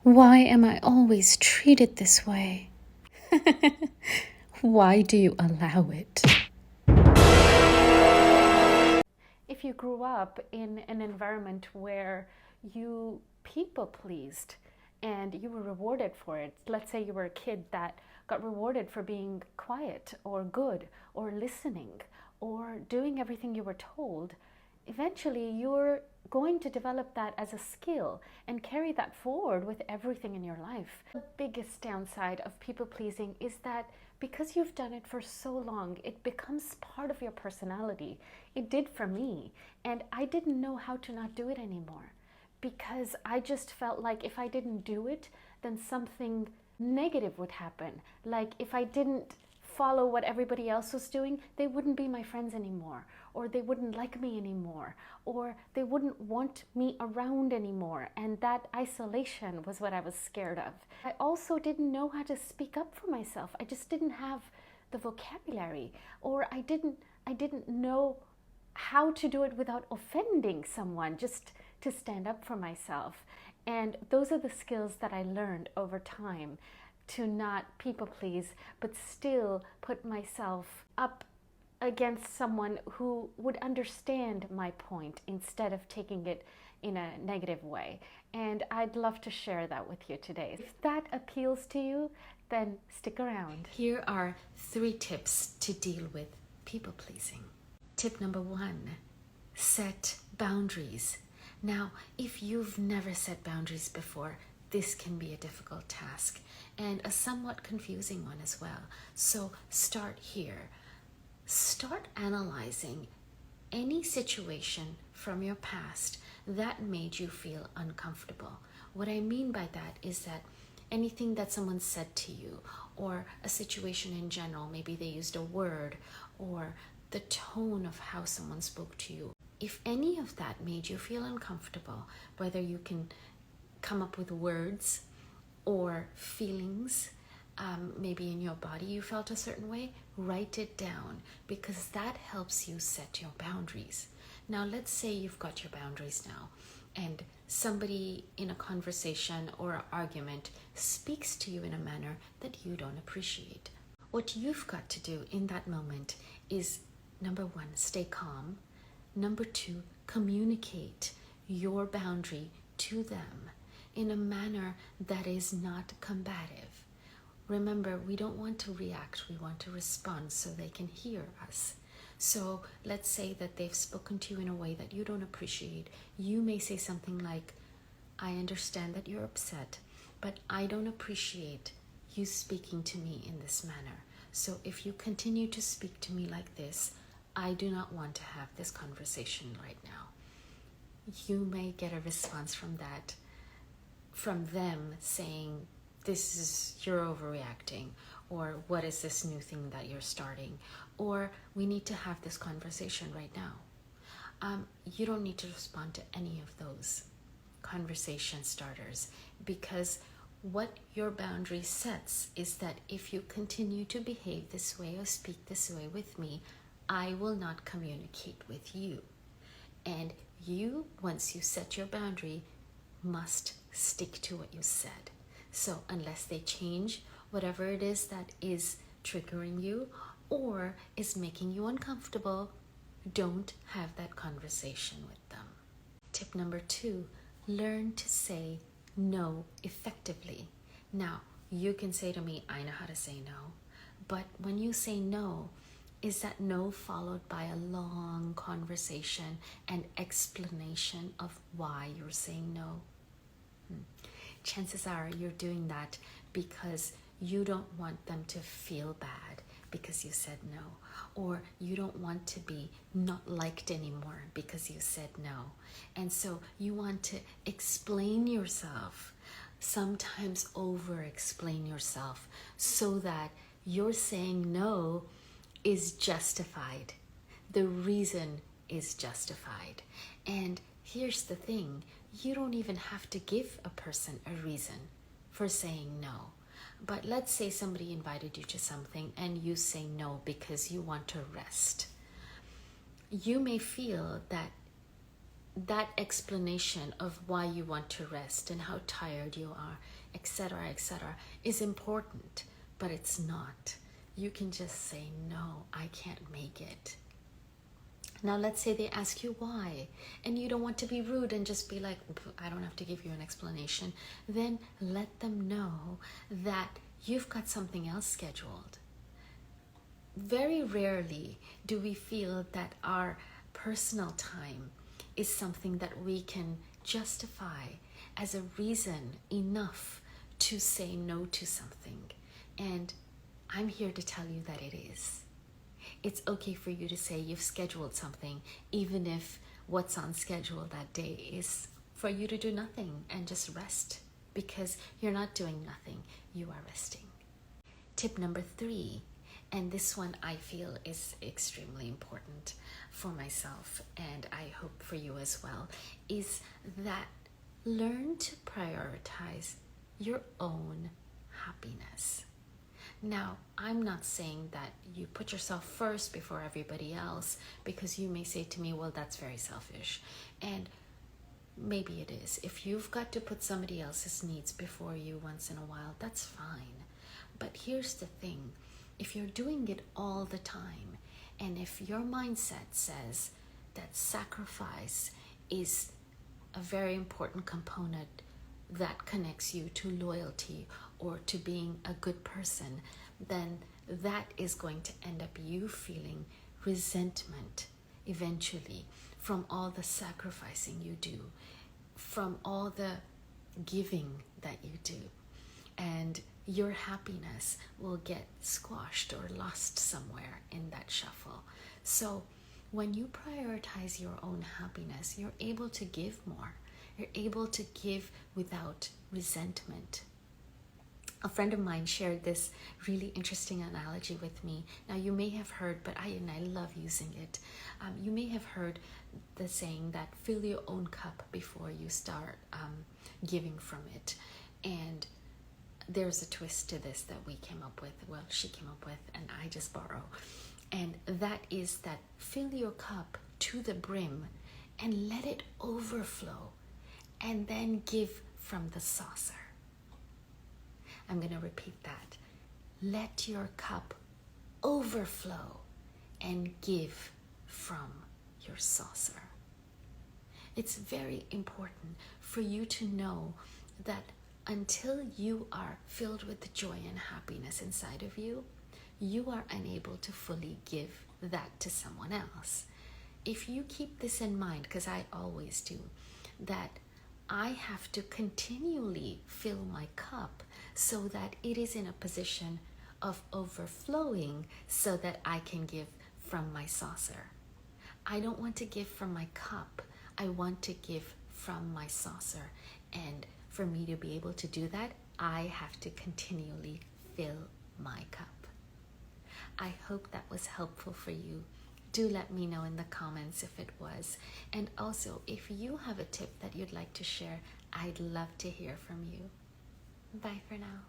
Why am I always treated this way? Why do you allow it? If you grew up in an environment where you people pleased and you were rewarded for it, let's say you were a kid that got rewarded for being quiet or good or listening or doing everything you were told, eventually you're going to develop that as a skill and carry that forward with everything in your life. The biggest downside of people pleasing is that because you've done it for so long, it becomes part of your personality. It did for me, and I didn't know how to not do it anymore because I just felt like if I didn't do it, then something negative would happen. Like if I didn't follow what everybody else was doing, they wouldn't be my friends anymore, or they wouldn't like me anymore, or they wouldn't want me around anymore. And that isolation was what I was scared of. I also didn't know how to speak up for myself. I just didn't have the vocabulary, or I didn't know how to do it without offending someone, just to stand up for myself. And those are the skills that I learned over time, to not people please, but still put myself up against someone who would understand my point instead of taking it in a negative way. And I'd love to share that with you today. If that appeals to you, then stick around. Here are 3 tips to deal with people pleasing. Tip number 1, set boundaries. Now, if you've never set boundaries before, this can be a difficult task and a somewhat confusing one as well. So start here. Start analyzing any situation from your past that made you feel uncomfortable. What I mean by that is that anything that someone said to you, or a situation in general, maybe they used a word, or the tone of how someone spoke to you. If any of that made you feel uncomfortable, whether you can come up with words or feelings, maybe in your body you felt a certain way, write it down, because that helps you set your boundaries. Now let's say you've got your boundaries now, and somebody in a conversation or argument speaks to you in a manner that you don't appreciate. What you've got to do in that moment is, number 1, stay calm. Number 2, communicate your boundary to them in a manner that is not combative. Remember, we don't want to react, we want to respond so they can hear us. So let's say that they've spoken to you in a way that you don't appreciate. You may say something like, I understand that you're upset, but I don't appreciate you speaking to me in this manner. So if you continue to speak to me like this, I do not want to have this conversation right now. You may get a response from that, from them saying, this is, you're overreacting, or what is this new thing that you're starting, or we need to have this conversation right now. You don't need to respond to any of those conversation starters, because what your boundary sets is that if you continue to behave this way or speak this way with me, I will not communicate with you. And you, once you set your boundary, must stick to what you said. So unless they change whatever it is that is triggering you or is making you uncomfortable, don't have that conversation with them. Tip number 2, learn to say no effectively. Now, you can say to me, I know how to say no. But when you say no, is that no followed by a long conversation and explanation of why you're saying no? Chances are you're doing that because you don't want them to feel bad because you said no, or you don't want to be not liked anymore because you said no. And so you want to explain yourself, sometimes over explain yourself, so that your saying no is justified. The reason is justified. And here's the thing, you don't even have to give a person a reason for saying no. But let's say somebody invited you to something and you say no because you want to rest. You may feel that that explanation of why you want to rest and how tired you are, etc., is important, but it's not. You can just say, no, I can't make it. Now, let's say they ask you why, and you don't want to be rude and just be like, I don't have to give you an explanation. Then let them know that you've got something else scheduled. Very rarely do we feel that our personal time is something that we can justify as a reason enough to say no to something. And I'm here to tell you that it is. It's okay for you to say you've scheduled something, even if what's on schedule that day is for you to do nothing and just rest, because you're not doing nothing, you are resting. Tip number 3, and this one I feel is extremely important for myself, and I hope for you as well, is that learn to prioritize your own happiness. Now, I'm not saying that you put yourself first before everybody else, because you may say to me, well, that's very selfish. And maybe it is. If you've got to put somebody else's needs before you once in a while, that's fine. But here's the thing. If you're doing it all the time, and if your mindset says that sacrifice is a very important component that connects you to loyalty or to being a good person, then that is going to end up you feeling resentment eventually from all the sacrificing you do, from all the giving that you do. And your happiness will get squashed or lost somewhere in that shuffle. So when you prioritize your own happiness, you're able to give more. You're able to give without resentment. A friend of mine shared this really interesting analogy with me. Now, you may have heard, but I love using it. You may have heard the saying that fill your own cup before you start giving from it. And there's a twist to this that we came up with. Well, she came up with, and I just borrow. And that is that fill your cup to the brim and let it overflow, and then give from the saucer. I'm going to repeat that. Let your cup overflow and give from your saucer. It's very important for you to know that until you are filled with joy and happiness inside of you, you are unable to fully give that to someone else. If you keep this in mind, because I always do, that I have to continually fill my cup so that it is in a position of overflowing so that I can give from my saucer. I don't want to give from my cup. I want to give from my saucer. And for me to be able to do that, I have to continually fill my cup. I hope that was helpful for you. Do let me know in the comments if it was. And also, if you have a tip that you'd like to share, I'd love to hear from you. Bye for now.